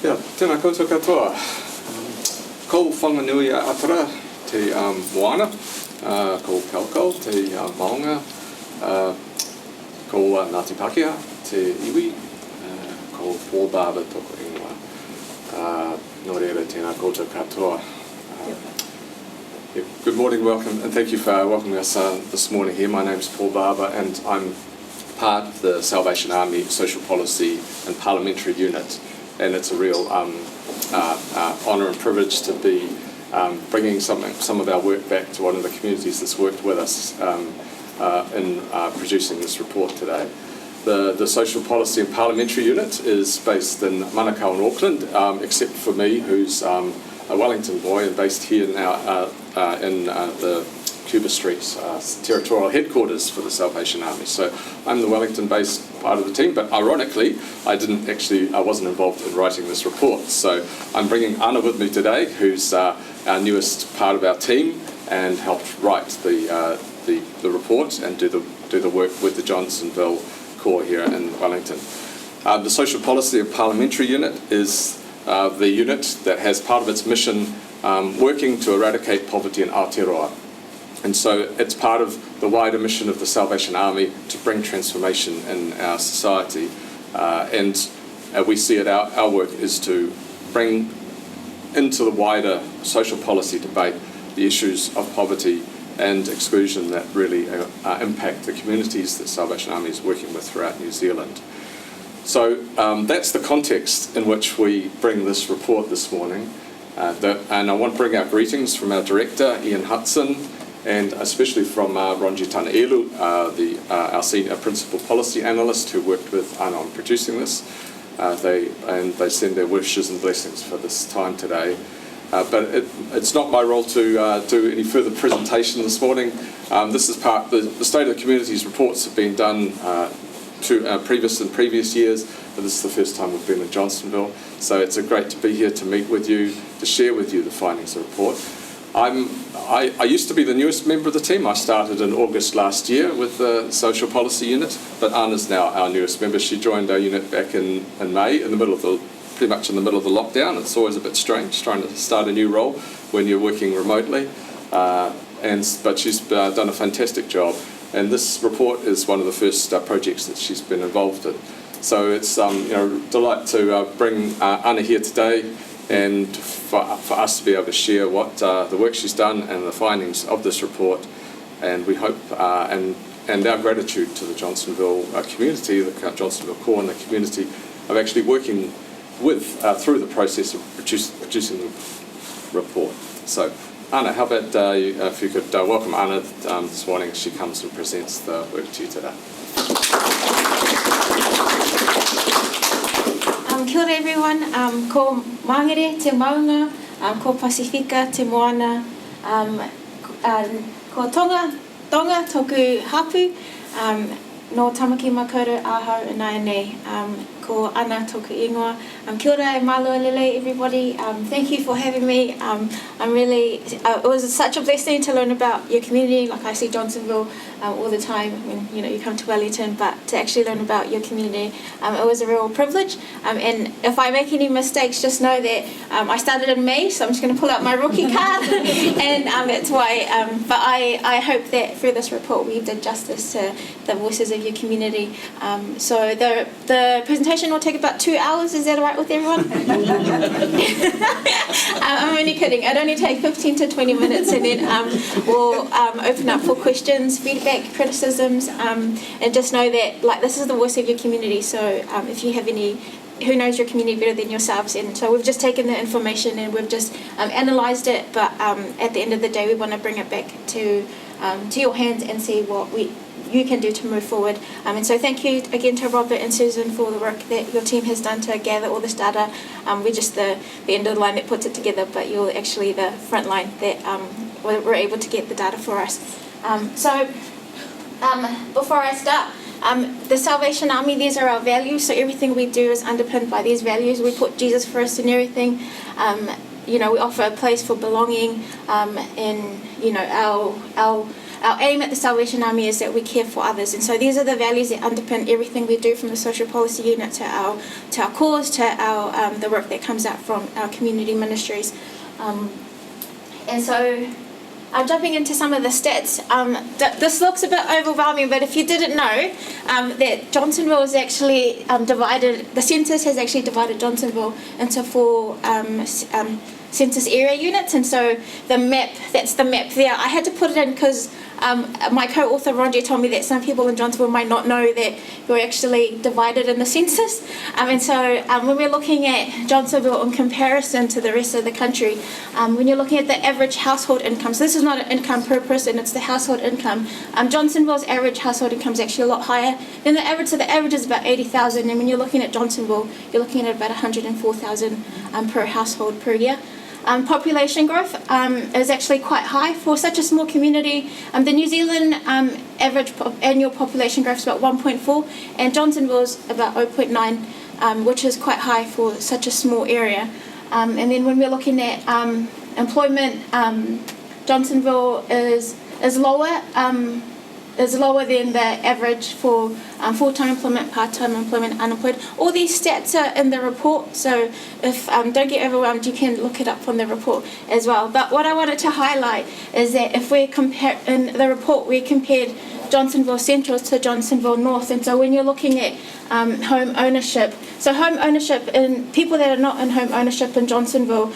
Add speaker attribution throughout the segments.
Speaker 1: Tēnā koutou katoa. Ko whanganui a atara te moana, ko kaukau te maunga, ko Ngāti Pākehā te iwi, ko Paul Barber toko ingoa. Nō reira tēnā koutou katoa. Good morning, welcome, and thank you for welcoming us this morning here. My name is Paul Barber, and I'm part of the Salvation Army Social Policy and Parliamentary Unit, and it's a real honour and privilege to be bringing some of our work back to one of the communities that's worked with us in producing this report today. The Social Policy and Parliamentary Unit is based in Manukau in Auckland, except for me, who's a Wellington boy and based here now in the Cuba Street territorial headquarters for the Salvation Army. So I'm the Wellington-based part of the team, but ironically, I wasn't involved in writing this report. So I'm bringing Anna with me today, who's our newest part of our team and helped write the report and do the work with the Johnsonville Corps here in Wellington. The Social Policy and Parliamentary Unit is the unit that has part of its mission working to eradicate poverty in Aotearoa. And so it's part of the wider mission of the Salvation Army to bring transformation in our society. And we see it, our work is to bring into the wider social policy debate the issues of poverty and exclusion that really impact the communities that Salvation Army is working with throughout New Zealand. So that's the context in which we bring this report this morning. And I want to bring our greetings from our director, Ian Hudson, and especially from Ronji Tanaelu, our senior principal policy analyst who worked with Anna on producing this. They send their wishes and blessings for this time today. But it's not my role to do any further presentation this morning. This is the State of the Communities reports have been done previous years, but this is the first time we've been in Johnsonville. So it's great to be here to meet with you, to share with you the findings of the report. I used to be the newest member of the team. I started in August last year with the Social Policy Unit, but Anna's now our newest member. She joined our unit back in May, pretty much in the middle of the lockdown. It's always a bit strange trying to start a new role when you're working remotely, but she's done a fantastic job. And this report is one of the first projects that she's been involved in. So it's delight to bring Anna here today, and for us to be able to share what the work she's done and the findings of this report. And we hope and our gratitude to the Johnsonville community, the Johnsonville Corps and the community of actually working with through the process of producing the report. So Anna, how about if you could welcome Anna this morning as she comes and presents the work to you today.
Speaker 2: Kia ora everyone, ko Mangere te maunga, ko Pasifika te moana, ko Tonga toku hapu, no tamaki makaurau ahau inai nei, ko Anna toku ingoa. Kia ora e malo lele everybody, thank you for having me. I'm really, it was such a blessing to learn about your community. Like I see Johnsonville all the time when you come to Wellington, but to actually learn about your community, it was a real privilege. And if I make any mistakes, just know that I started in May, so I'm just going to pull out my rookie card, and that's why. But I hope that through this report we did justice to the voices of your community. So the presentation will take about 2 hours. Is that all right with everyone? I'm only kidding. It'll only take 15 to 20 minutes, and then we'll open up for questions, feedback, criticisms, and just know that this is the voice of your community. So if you have any, who knows your community better than yourselves? And so we've just taken the information and we've just analysed it. But at the end of the day, we want to bring it back to your hands and see what you can do to move forward. And so thank you again to Robert and Susan for the work that your team has done to gather all this data. We're just the end of the line that puts it together, but you're actually the front line that were able to get the data for us. Before I start, the Salvation Army, these are our values. So everything we do is underpinned by these values. We put Jesus first in everything. We offer a place for belonging, and our our aim at the Salvation Army is that we care for others. And so these are the values that underpin everything we do, from the social policy unit to our cause, to our the work that comes out from our community ministries. And so jumping into some of the stats, this looks a bit overwhelming, but if you didn't know, that Johnsonville is actually divided, the census has actually divided Johnsonville into 4 census area units. And so the map, that's the map there. I had to put it in because my co-author Roger told me that some people in Johnsonville might not know that we're actually divided in the census. And so when we're looking at Johnsonville in comparison to the rest of the country, when you're looking at the average household income, so this is not an income per person, it's the household income. Johnsonville's average household income is actually a lot higher than the average, so the average is about 80,000, and when you're looking at Johnsonville, you're looking at about 104,000 per household per year. Population growth is actually quite high for such a small community. The New Zealand average annual population growth is about 1.4, and Johnsonville's about 0.9, which is quite high for such a small area. And then when we're looking at employment, Johnsonville is lower than the average for full-time employment, part-time employment, unemployed. All these stats are in the report, so if don't get overwhelmed, you can look it up on the report as well. But what I wanted to highlight is that if we compare, in the report we compared Johnsonville Central to Johnsonville North, and so when you're looking at home ownership, so home ownership in people that are not in home ownership in Johnsonville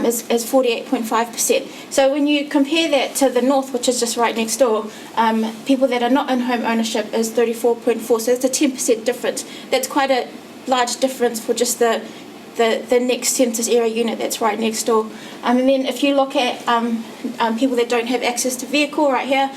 Speaker 2: is 48.5%. So when you compare that to the North, which is just right next door, people that are not in home ownership is 34.4%. So it's a 10% difference. That's quite a large difference for just the next census area unit that's right next door. And then if you look at people that don't have access to vehicle right here,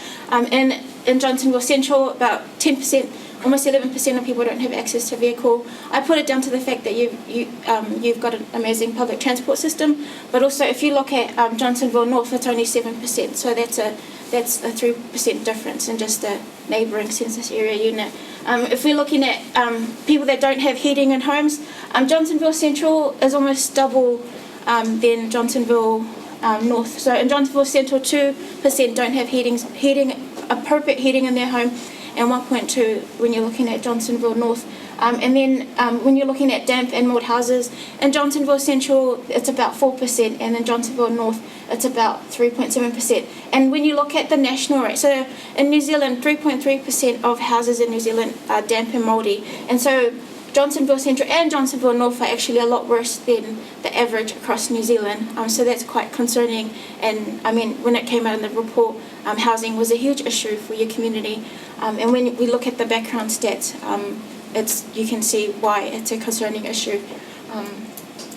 Speaker 2: in Johnsonville Central, about 10%, almost 11% of people don't have access to vehicle. I put it down to the fact that you've got an amazing public transport system, but also if you look at Johnsonville North, it's only 7%. So that's a 3% difference in just the neighbouring census area unit. If we're looking at people that don't have heating in homes, Johnsonville Central is almost double than Johnsonville North. So in Johnsonville Central, 2% don't have appropriate heating in their home, and 1.2 when you're looking at Johnsonville North. And then when you're looking at damp and mould houses, in Johnsonville Central it's about 4%, and in Johnsonville North it's about 3.7%. And when you look at the national rate, so in New Zealand 3.3% of houses in New Zealand are damp and mouldy, and so Johnsonville Central and Johnsonville North are actually a lot worse than the average across New Zealand. So that's quite concerning. And I mean, when it came out in the report, housing was a huge issue for your community. And when we look at the background stats, you can see why it's a concerning issue.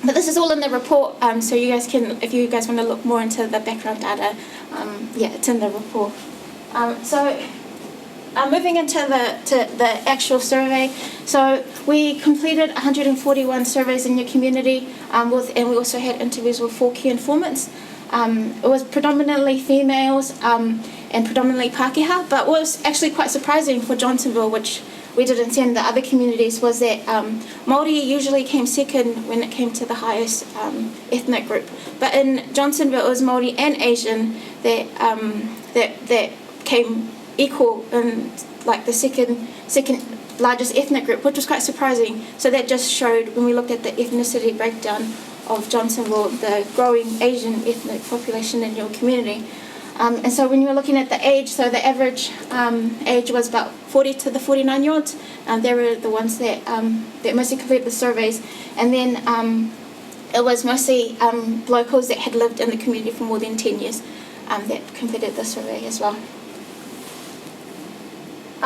Speaker 2: But this is all in the report, so you guys can, if you guys want to look more into the background data, it's in the report. Moving into the actual survey, so we completed 141 surveys in your community, and we also had interviews with 4 key informants. It was predominantly females and predominantly Pākehā, but what was actually quite surprising for Johnsonville, which we didn't see in the other communities, was that Māori usually came second when it came to the highest ethnic group. But in Johnsonville, it was Māori and Asian that came equal in like the second largest ethnic group, which was quite surprising. So that just showed, when we looked at the ethnicity breakdown of Johnsonville, the growing Asian ethnic population in your community. And so when you were looking at the age, so the average age was about 40 to the 49-year-olds. They were the ones that mostly completed the surveys. And then it was mostly locals that had lived in the community for more than 10 years that completed the survey as well.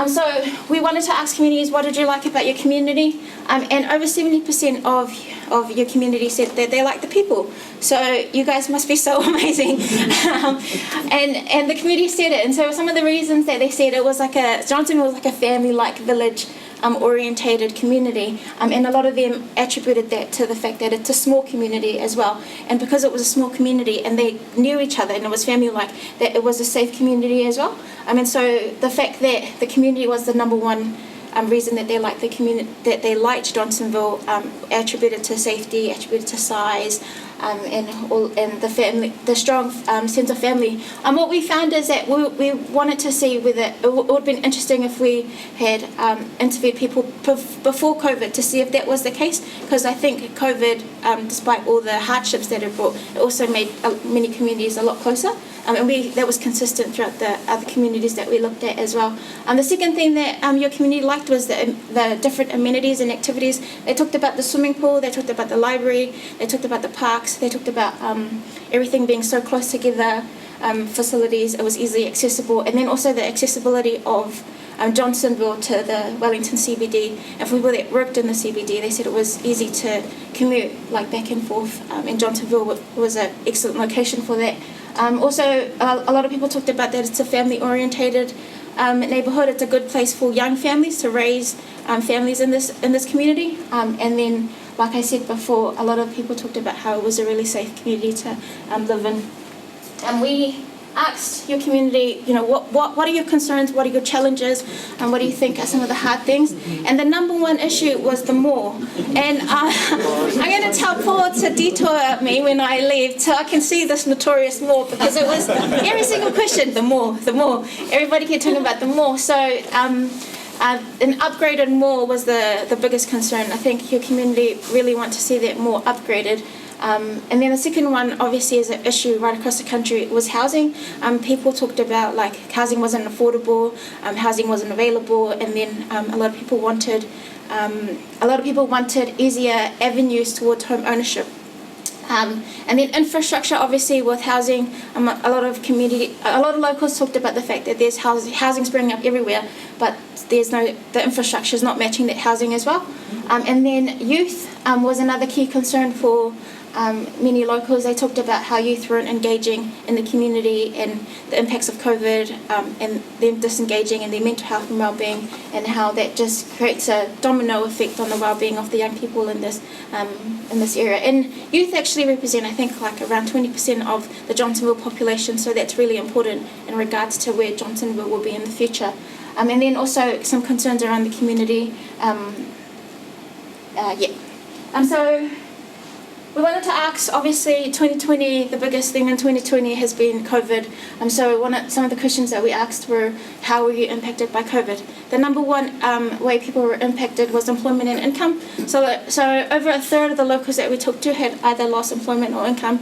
Speaker 2: So we wanted to ask communities, what did you like about your community? And over 70% of your community said that they like the people. So you guys must be so amazing. And the community said it. And so some of the reasons that they said it was Johnsonville was like a family-like village orientated community, and a lot of them attributed that to the fact that it's a small community as well, and because it was a small community and they knew each other and it was family-like, that it was a safe community as well. And so the fact that the community was the number one reason that they liked the community, that they liked Johnsonville, attributed to safety, attributed to size, and the strong sense of family. What we found is that we wanted to see whether it would have been interesting if we had interviewed people before COVID to see if that was the case, because I think COVID, despite all the hardships that it brought, it also made many communities a lot closer. And that was consistent throughout the other communities that we looked at as well. The second thing that your community liked was the different amenities and activities. They talked about the swimming pool, they talked about the library, they talked about the parks, they talked about everything being so close together, facilities, it was easily accessible, and then also the accessibility of Johnsonville to the Wellington CBD. And for people that worked in the CBD, they said it was easy to commute like back and forth, and Johnsonville was an excellent location for that. Also, a lot of people talked about that it's a family-orientated neighbourhood. It's a good place for young families to raise families in this community. And then, like I said before, a lot of people talked about how it was a really safe community to live in. And we asked your community, what are your concerns, what are your challenges, and what do you think are some of the hard things? And the number one issue was the more. And I'm going to tell Paul to detour me when I leave so I can see this notorious more, because it was every single question, the more. Everybody kept talking about the more. So an upgraded more was the biggest concern. I think your community really want to see that more upgraded. And then the second one, obviously, is an issue right across the country, was housing. People talked about housing wasn't affordable, housing wasn't available, and then a lot of people wanted easier avenues towards home ownership. And then infrastructure, obviously, with housing, a lot of locals talked about the fact that there's housing springing up everywhere, but the infrastructure is not matching that housing as well. And then youth was another key concern for many locals. They talked about how youth weren't engaging in the community and the impacts of COVID, and them disengaging in their mental health and well-being, and how that just creates a domino effect on the well-being of the young people in this area. And youth actually represent, I think, around 20% of the Johnsonville population, so that's really important in regards to where Johnsonville will be in the future. And then also some concerns around the community. So we wanted to ask, obviously, 2020, the biggest thing in 2020 has been COVID. So some of the questions that we asked were, how were you impacted by COVID? The number one way people were impacted was employment and income. So over a third of the locals that we talked to had either lost employment or income,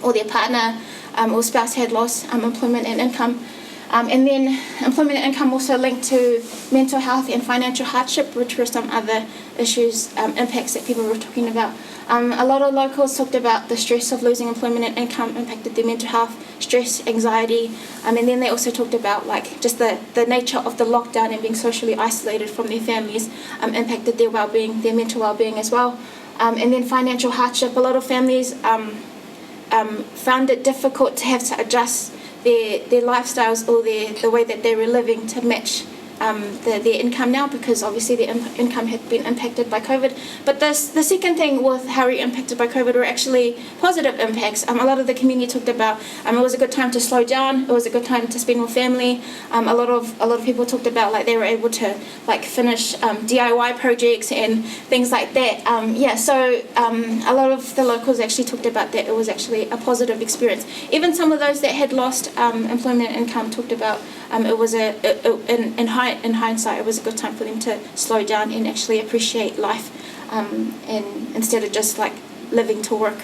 Speaker 2: or their partner or spouse had lost employment and income. And then employment and income also linked to mental health and financial hardship, which were some other issues, impacts that people were talking about. A lot of locals talked about the stress of losing employment and income impacted their mental health, stress, anxiety, and then they also talked about just the nature of the lockdown and being socially isolated from their families impacted their well-being, their mental well-being as well. And then financial hardship. A lot of families found it difficult to have to adjust their lifestyles or the way that they were living to match their income now, because obviously their income had been impacted by COVID. But the second thing with how we were impacted by COVID were actually positive impacts. A lot of the community talked about it was a good time to slow down, it was a good time to spend with family. A lot of people talked about they were able to finish DIY projects and things like that. So a lot of the locals actually talked about that it was actually a positive experience. Even some of those that had lost employment and income talked about it was in hindsight, it was a good time for them to slow down and actually appreciate life, and instead of just living to work.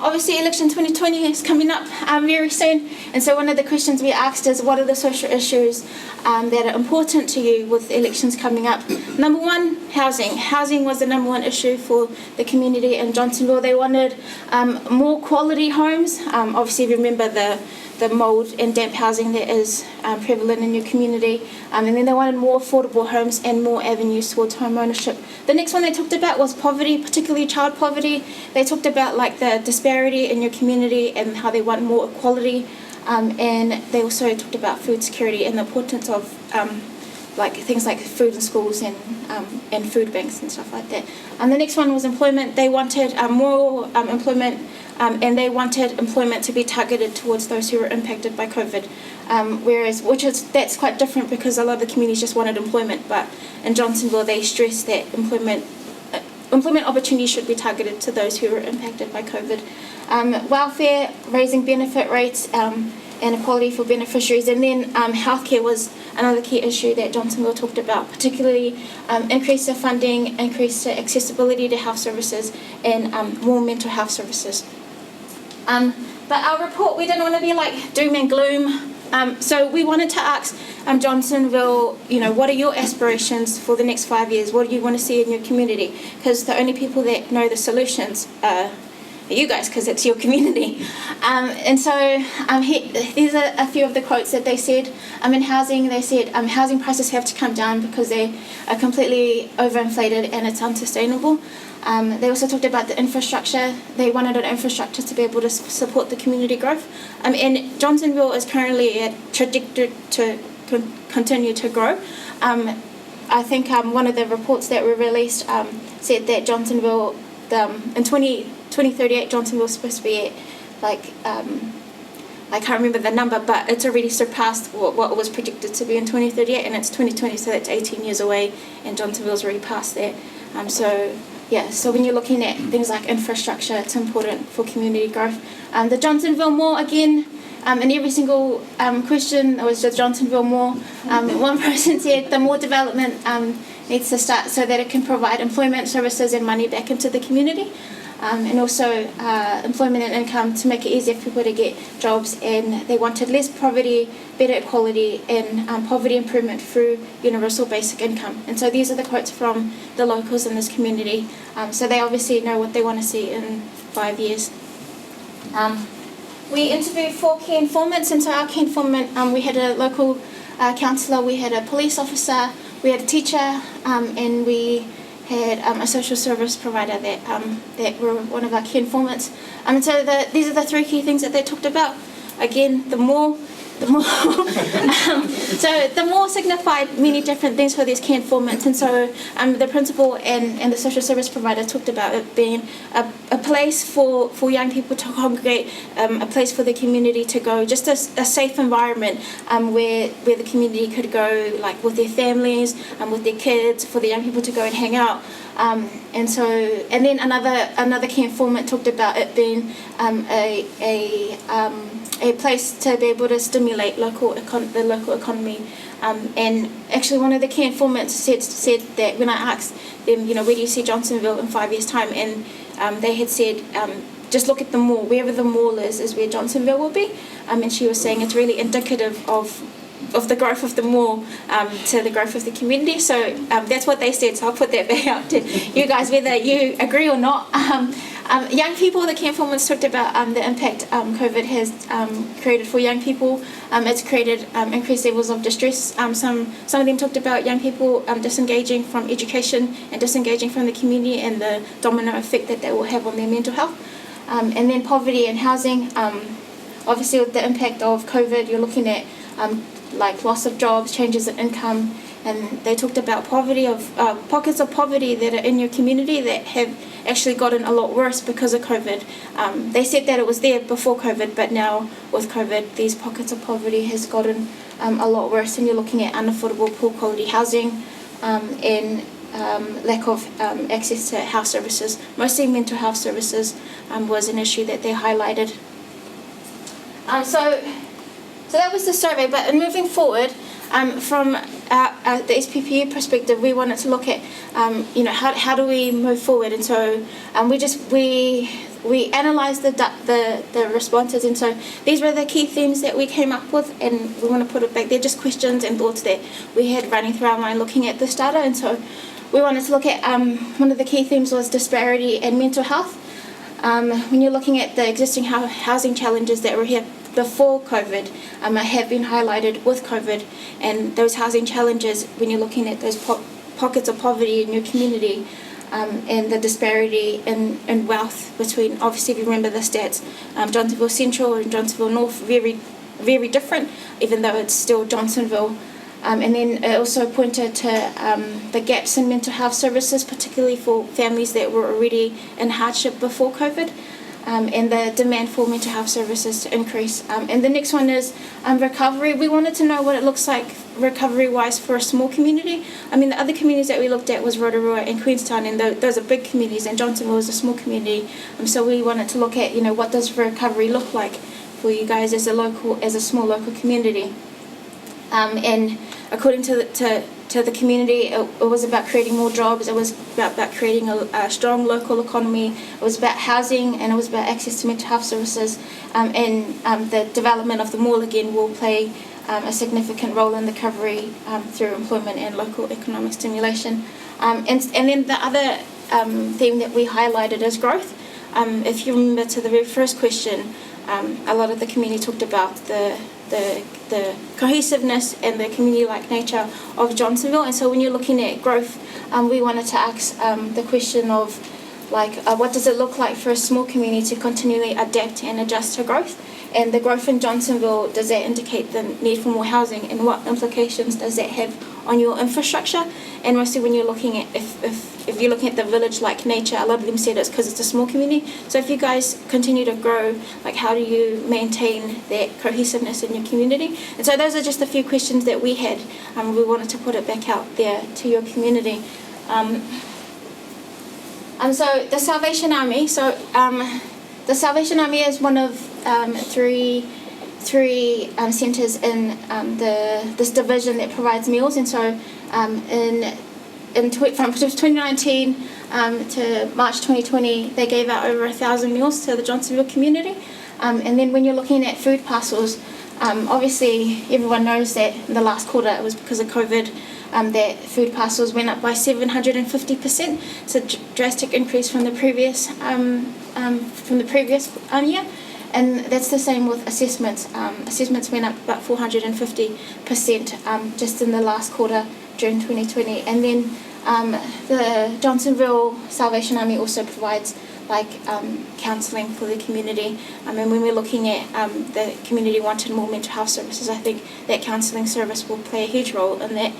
Speaker 2: Obviously, election 2020 is coming up very soon, and so one of the questions we asked is, what are the social issues that are important to you with elections coming up? Number one, housing. Housing was the number one issue for the community in Johnsonville. They wanted more quality homes. Obviously, remember the mould and damp housing that is prevalent in your community, and then they wanted more affordable homes and more avenues towards home ownership. The next one they talked about was poverty, particularly child poverty. They talked about the disparity in your community and how they want more equality, and they also talked about food security and the importance of like things like food in schools and food banks and stuff like that. The next one was employment. They wanted more employment, and they wanted employment to be targeted towards those who were impacted by COVID. That's quite different because a lot of the communities just wanted employment, but in Johnsonville they stressed that employment opportunities should be targeted to those who were impacted by COVID. Welfare, raising benefit rates, and equality for beneficiaries, and then healthcare was another key issue that Johnsonville talked about, particularly increase the funding, increase the accessibility to health services, and more mental health services. But our report, we didn't want to be like doom and gloom, so we wanted to ask Johnsonville, what are your aspirations for the next 5 years? What do you want to see in your community? Because the only people that know the solutions are you guys, because it's your community. And so these are a few of the quotes that they said. In housing, they said housing prices have to come down because they are completely overinflated and it's unsustainable. They also talked about the infrastructure. They wanted an infrastructure to be able to support the community growth. And Johnsonville is currently trajectory to continue to grow. I think one of the reports that were released said that Johnsonville, in 2038, Johnsonville is supposed to be at, I can't remember the number, but it's already surpassed what was predicted to be in 2038, and it's 2020, so that's 18 years away, and Johnsonville's already past that. So when you're looking at things like infrastructure, it's important for community growth. The Johnsonville Mall, again, in every single question, it was just Johnsonville Mall. One person said the more development needs to start so that it can provide employment, services, and money back into the community. And also employment and income to make it easier for people to get jobs, and they wanted less poverty, better equality, and poverty improvement through universal basic income. And so these are the quotes from the locals in this community, so they obviously know what they want to see in 5 years. We interviewed 4 key informants, and so our key informant, we had a local councillor, we had a police officer, we had a teacher, and we had a social service provider that were one of our key informants. And so these are the 3 key things that they talked about. Again, the more so the more signified many different things for these key informants. And so the principal and the social service provider talked about it being a place for young people to congregate, a place for the community to go, just a safe environment where the community could go, like with their families, with their kids, for the young people to go and hang out. And then another key informant talked about it being a place to be able to stimulate the local economy. And actually one of the key informants said that when I asked them, where do you see Johnsonville in 5 years' time, and they had said, just look at the mall. Wherever the mall is where Johnsonville will be. And she was saying it's really indicative of the growth of the mall to the growth of the community. So that's what they said, so I'll put that back out to you guys, whether you agree or not. Young people, the key informants talked about the impact COVID has created for young people. It's created increased levels of distress. Some of them talked about young people disengaging from education and disengaging from the community, and the domino effect that will have on their mental health. And then poverty and housing. Obviously with the impact of COVID, you're looking at like loss of jobs, changes in income, and they talked about poverty pockets of poverty that are in your community that have actually gotten a lot worse because of COVID. They said that it was there before COVID, but now with COVID, these pockets of poverty has gotten a lot worse, and you're looking at unaffordable, poor quality housing, and lack of access to health services. Mostly mental health services was an issue that they highlighted. So that was the survey, but in moving forward, from the SPPU perspective, we wanted to look at, how do we move forward, and so we analysed the responses, and so these were the key themes that we came up with, and we want to put it back there, just questions and thoughts that we had running through our mind looking at this data, and so we wanted to look at, one of the key themes was disparity and mental health. When you're looking at the existing housing challenges that were here before COVID, have been highlighted with COVID, and those housing challenges, when you're looking at those pockets of poverty in your community, and the disparity in wealth between, obviously if you remember the stats, Johnsonville Central and Johnsonville North, very, very different, even though it's still Johnsonville. And then it also pointed to the gaps in mental health services, particularly for families that were already in hardship before COVID, and the demand for mental health services to increase. And the next one is recovery. We wanted to know what it looks like recovery-wise for a small community. I mean, the other communities that we looked at was Rotorua and Queenstown, and those are big communities, and Johnsonville is a small community. So we wanted to look at, what does recovery look like for you guys as a small local community. And according to the community, it was about creating more jobs. It was about creating a strong local economy. It was about housing, and it was about access to mental health services. And the development of the mall again will play a significant role in the recovery through employment and local economic stimulation. And then the other theme that we highlighted is growth. If you remember to the very first question, a lot of the community talked about the cohesiveness and the community-like nature of Johnsonville. And so when you're looking at growth, we wanted to ask the question of, what does it look like for a small community to continually adapt and adjust to growth? And the growth in Johnsonville, does that indicate the need for more housing? And what implications does that have on your infrastructure? And mostly when you're looking at, if you're looking at the village-like nature, a lot of them said it's because it's a small community. So if you guys continue to grow, how do you maintain that cohesiveness in your community? And so those are just a few questions that we had. We wanted to put it back out there to your community. So the Salvation Army. The Salvation Army is one of three centres in this division that provides meals. And so from 2019 to March 2020, they gave out over 1,000 meals to the Johnsonville community. And then when you're looking at food parcels, obviously everyone knows that in the last quarter it was because of COVID that food parcels went up by 750%. It's a drastic increase from the previous year. And that's the same with assessments. Assessments went up about 450% just in the last quarter during 2020. And then the Johnsonville Salvation Army also provides counselling for the community. And when we're looking at the community wanted more mental health services, I think that counselling service will play a huge role in that.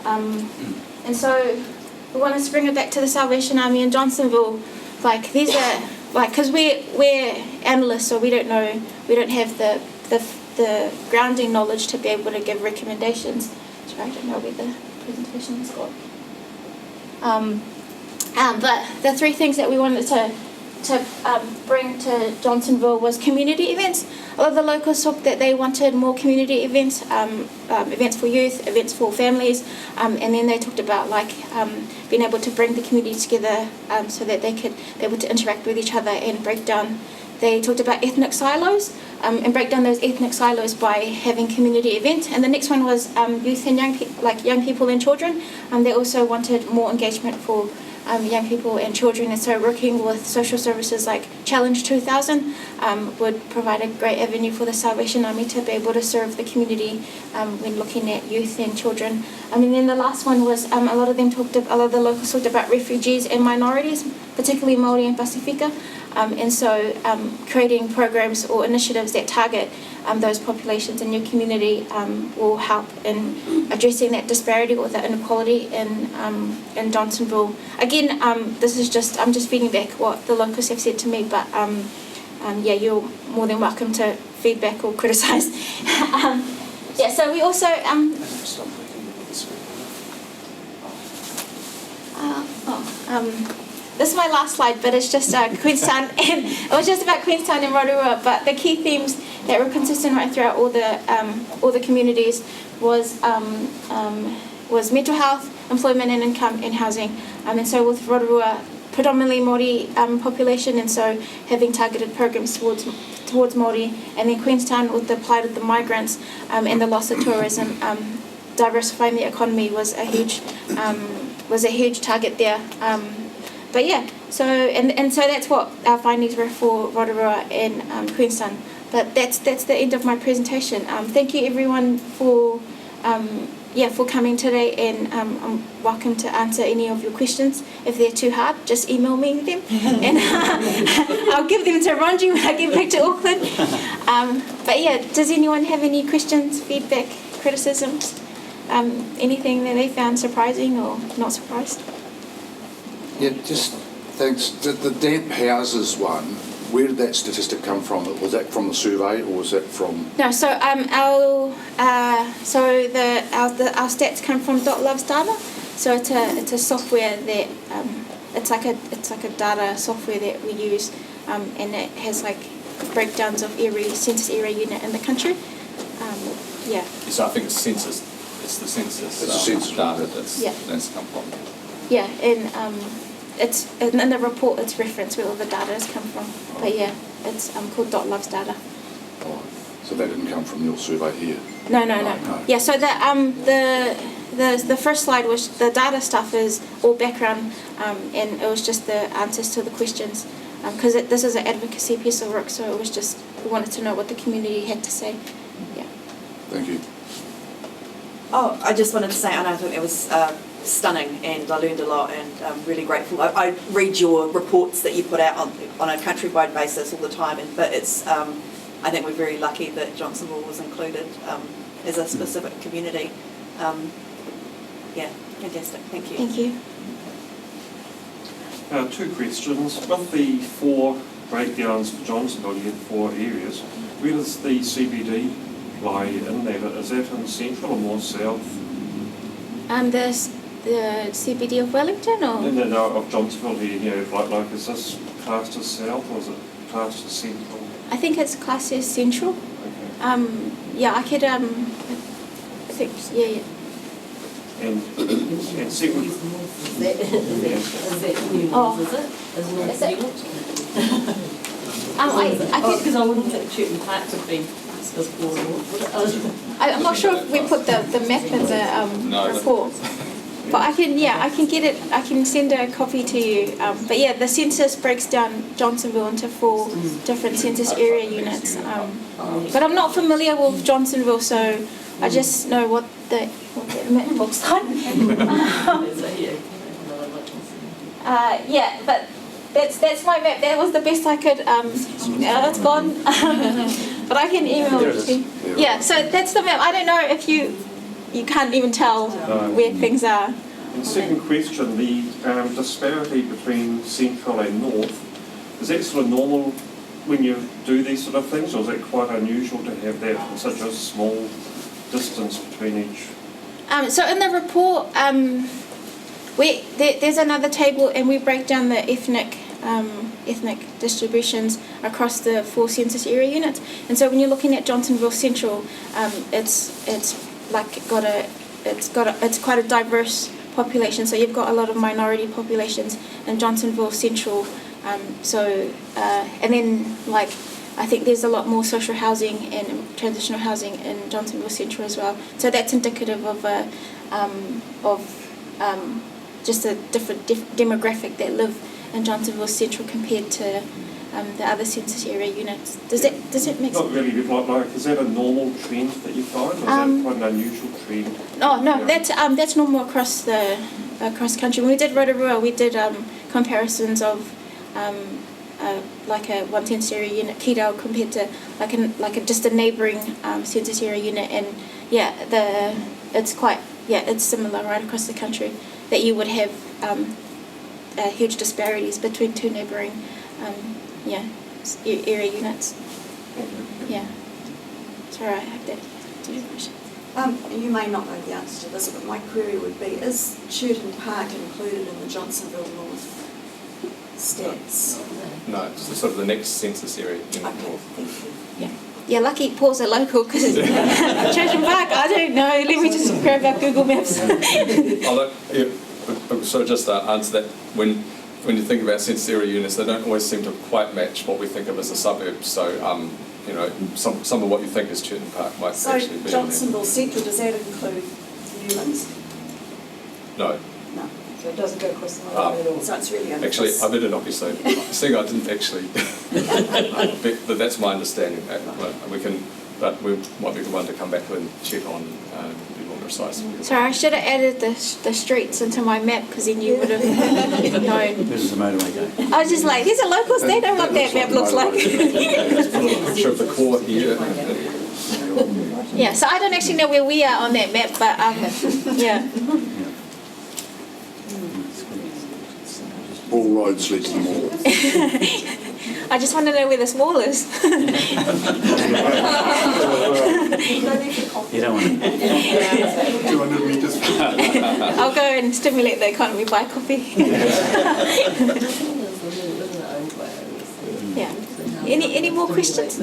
Speaker 2: And so we wanted to bring it back to the Salvation Army in Johnsonville. These are because we're analysts, so we don't have the grounding knowledge to be able to give recommendations. Sorry, I don't know where the presentation is gone. But the three things that we wanted to bring to Johnsonville was community events. A lot of the locals talked that they wanted more community events, events for youth, events for families, and then they talked about being able to bring the community together so that they could be able to interact with each other and break down. They talked about ethnic silos and break down those ethnic silos by having community events. And the next one was youth and young people and children. They also wanted more engagement for young people and children, and so working with social services like Challenge 2000 would provide a great avenue for the Salvation Army to be able to serve the community when looking at youth and children. And then the last one was a lot of the locals talked about refugees and minorities, particularly Māori and Pasifika, and so creating programs or initiatives that target those populations in your community will help in addressing that disparity or that inequality in Johnsonville. Again, I'm just feeding back what the locals have said to me, but you're more than welcome to feedback or criticise. So we also this is my last slide, but it's just Queenstown, and it was just about Queenstown and Rotorua. But the key themes that were consistent right throughout all the communities was mental health, employment and income, and housing. And so with Rotorua, predominantly Māori population, and so having targeted programs towards Māori, and then Queenstown with the plight of the migrants and the loss of tourism, diversifying the economy was a huge target there. But yeah, so that's what our findings were for Rotorua and Queenstown. But that's the end of my presentation. Thank you everyone for coming today, and I'm welcome to answer any of your questions. If they're too hard, just email me them, and I'll give them to Ronji when I get back to Auckland. But yeah, does anyone have any questions, feedback, criticisms? anything that they found surprising or not surprised?
Speaker 3: Yeah, just thanks. The damp houses one, where did that statistic come from? Was that from the survey or was that from?
Speaker 2: No, so our stats come from .love's data. So it's a software that it's like a data software that we use, and it has like breakdowns of every census area unit in the country. Yeah.
Speaker 1: So I think it's census. It's the census.
Speaker 3: It's the census
Speaker 1: data
Speaker 2: Yeah.
Speaker 1: that's come from.
Speaker 2: Yeah, and it's in the report. It's referenced where all the data has come from. But yeah, it's called .love's data.
Speaker 3: Oh, so that didn't come from your survey here?
Speaker 2: No.
Speaker 3: No.
Speaker 2: Yeah, so the first slide was the data stuff is all background, and it was just the answers to the questions, because this is an advocacy piece of work, so it was just we wanted to know what the community had to say. Yeah.
Speaker 3: Thank you.
Speaker 4: Oh, I just wanted to say, I think it was stunning, and I learned a lot, and I'm really grateful. I read your reports that you put out on a countrywide basis all the time, but it's I think we're very lucky that Johnsonville was included as a specific community. Yeah, fantastic. Thank you.
Speaker 2: Thank you.
Speaker 5: 2 questions. With the 4 breakdowns for Johnsonville, you had 4 areas. Where does the CBD lie in that? Is that in central or more south?
Speaker 2: The CBD of Wellington, or
Speaker 5: No, of Johnsonville here. You know, like is this classed as south or is it classed as central?
Speaker 2: I think it's classed as central.
Speaker 5: Okay.
Speaker 2: Yeah, I could I think yeah.
Speaker 5: And second,
Speaker 6: Is that new
Speaker 2: Oh.
Speaker 6: is it?
Speaker 2: Is it? I could.
Speaker 6: Because I wouldn't think Chewton Park would be as affordable.
Speaker 2: I'm not sure if we put the map in the report, but I can get it. I can send a copy to you. But yeah, the census breaks down Johnsonville into 4 different census area units. But I'm not familiar with Johnsonville, so I just know what the map looks like. Yeah, but that's my map. That was the best I could. It's gone. But I can email it to you. Yeah, so that's the map. I don't know if you can't even tell where things are.
Speaker 5: and second question, the disparity between central and north, is that sort of normal when you do these sort of things, or is it quite unusual to have that such a small distance between each?
Speaker 2: So in the report, there's another table, and we break down the ethnic distributions across the 4 census area units. And so when you're looking at Johnsonville Central, it's quite a diverse population. So you've got a lot of minority populations in Johnsonville Central. And then I think there's a lot more social housing and transitional housing in Johnsonville Central as well. So that's indicative of just a different demographic that live in Johnsonville Central compared to the other census area units. Does that make sense?
Speaker 5: Not really, like is that a normal trend that you find, or is that quite an unusual trend?
Speaker 2: Oh no, that's normal across country. When we did Rotorua, we did comparisons of like a 1 census area unit, Kidal, compared to just a neighbouring census area unit, and it's similar right across the country, that you would have huge disparities between 2 neighbouring area units. Yeah. Sorry, I hope that answered your question.
Speaker 7: You may not know the answer to this, but my query would be, is Chewton Park included in the Johnsonville North stats?
Speaker 1: No, it's sort of the next census area.
Speaker 7: Okay, thank you.
Speaker 2: Yeah. Yeah, lucky Paul's a local, because Chewton Park, I don't know. Let me just grab our Google Maps.
Speaker 1: So just to answer that, when you think about census area units, they don't always seem to quite match what we think of as a suburb. So, some of what you think is Chewton Park might actually be
Speaker 7: Johnsonville Central, does that include Newlands?
Speaker 1: No.
Speaker 7: No.
Speaker 6: So it doesn't go across the line at all.
Speaker 7: So it's really only
Speaker 1: Actually, I better not be saying. Seeing I didn't actually, but that's my understanding. But we might be the one to come back and check on be more precise.
Speaker 2: Sorry, I should have added the streets into my map, because then you would have known.
Speaker 8: This is the motorway going.
Speaker 2: I was just like, there's a locals, they know what that map looks like.
Speaker 1: Let's put a picture of the core here.
Speaker 2: Yeah, so I don't actually know where we are on that map, but yeah.
Speaker 3: All roads lead to the mall.
Speaker 2: I just want to know where the mall is.
Speaker 8: You don't want to.
Speaker 3: 200 metres.
Speaker 2: I'll go and stimulate the economy, buy coffee. Yeah. Any more questions?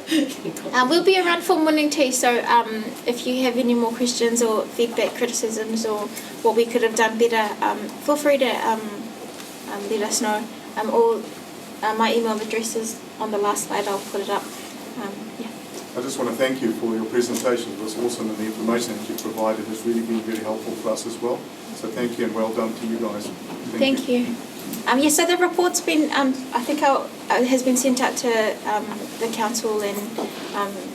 Speaker 2: We'll be around for morning tea, so if you have any more questions or feedback, criticisms, or what we could have done better, feel free to let us know. My email address is on the last slide. I'll put it up. Yeah.
Speaker 9: I just want to thank you for your presentation. It was awesome, and the information that you provided has really been very helpful for us as well. So thank you, and well done to you guys.
Speaker 2: Thank you. Yeah, so the report's been, I think has been sent out to the council and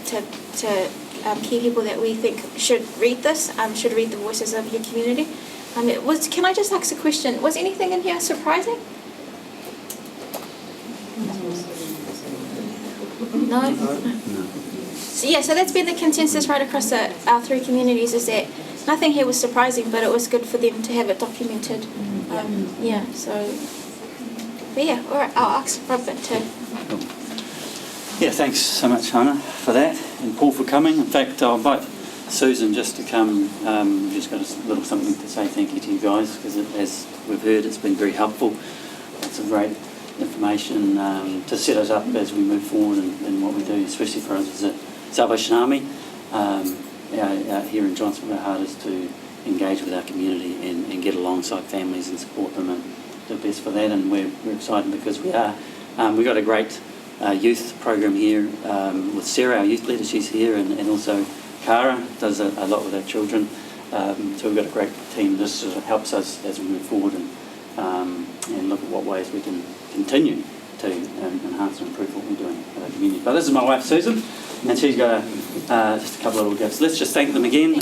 Speaker 2: to key people that we think should read this, should read the voices of your community. Can I just ask a question? Was anything in here surprising? No? So, yeah, so that's been the consensus right across our three communities, is that nothing here was surprising, but it was good for them to have it documented. Yeah, so, but yeah, all right, I'll ask Robert to.
Speaker 8: Yeah, thanks so much, Hannah, for that, and Paul for coming. In fact, I'll invite Susan just to come. We've just got a little something to say thank you to you guys, because as we've heard, it's been very helpful. Lots of great information to set us up as we move forward in what we do, especially for us as a Salvation Army. Here in Johnsonville, our heart is to engage with our community and get alongside families and support them and do the best for that. And we're excited because we've got a great youth program here with Sarah, our youth leader. She's here, and also Cara does a lot with our children. So we've got a great team. This sort of helps us as we move forward and look at what ways we can continue to enhance and improve what we're doing with our community. But this is my wife Susan, and she's got just a couple of little gifts. Let's just thank them again.